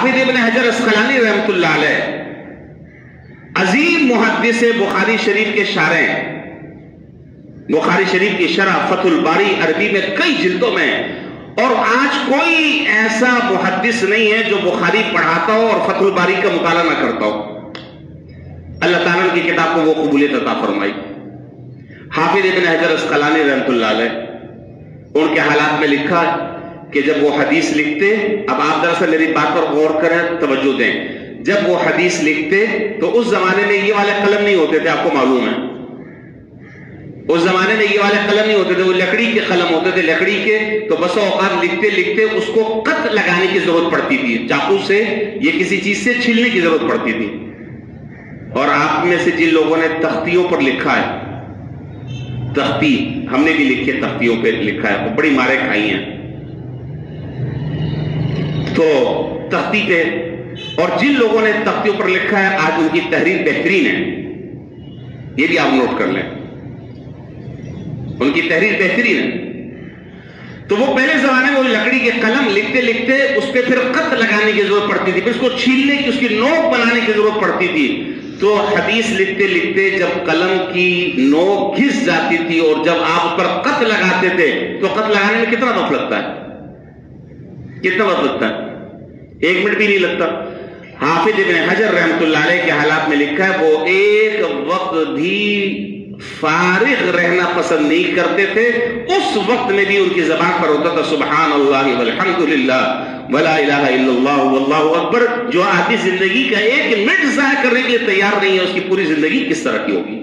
حافظ ابن حجر اسقلانی رحمۃ اللہ علیہ عظیم محدث بخاری شریف کے شارح ہیں. بخاری شریف کی شرح فتح الباری عربی میں کئی جلدوں میں ہے، اور آج کوئی ایسا محدث نہیں ہے جو بخاری پڑھاتا ہو اور فتح الباری کا مطالعہ نہ کرتا ہو. اللہ تعالیٰ کی کتاب کو وہ قبولیت عطا فرمائی. حافظ ابن حجر اسقلانی رحمۃ اللہ علیہ ان کے حالات میں لکھا کہ جب وہ حدیث لکھتے، اب آپ دراصل میری بات پر غور کریں، توجہ دیں، جب وہ حدیث لکھتے تو اس زمانے میں یہ والے قلم نہیں ہوتے تھے، آپ کو معلوم ہے اس زمانے میں یہ والے قلم نہیں ہوتے تھے، وہ لکڑی کے قلم ہوتے تھے، لکڑی کے. تو بسا اوقات لکھتے لکھتے اس کو قط لگانے کی ضرورت پڑتی تھی، چاقو سے یا کسی چیز سے چھیلنے کی ضرورت پڑتی تھی. اور آپ میں سے جن لوگوں نے تختیوں پر لکھا ہے، تختی ہم نے بھی لکھی ہے، تختیوں پہ لکھا ہے، بڑی مارے کھائی ہیں تو تختی پہ، اور جن لوگوں نے تختیوں پر لکھا ہے آج ان کی تحریر بہترین ہے، یہ بھی آپ نوٹ کر لیں، ان کی تحریر بہترین ہے. تو وہ پہلے زمانے میں وہ لکڑی کے قلم لکھتے لکھتے اس پہ پھر خط لگانے کی ضرورت پڑتی تھی، پھر اس کو چھیلنے کی، اس کی نوک بنانے کی ضرورت پڑتی تھی. تو حدیث لکھتے لکھتے جب قلم کی نوک گھس جاتی تھی اور جب آپ اس پر خط لگاتے تھے تو خط لگانے میں کتنا وقت لگتا ہے؟ کتنا وقت لگتا ہے؟ 1 منٹ بھی نہیں لگتا. حافظ ابن حجر رحمۃ اللہ علیہ کے حالات میں لکھا ہے وہ ایک وقت بھی فارغ رہنا پسند نہیں کرتے تھے. اس وقت میں بھی ان کی زبان پر ہوتا تھا سبحان اللہ والحمد للہ ولا الہ الا اللہ واللہ اکبر. جو آدمی زندگی کا 1 منٹ ضائع کرنے کے لیے تیار نہیں ہے، اس کی پوری زندگی کس طرح کی ہوگی؟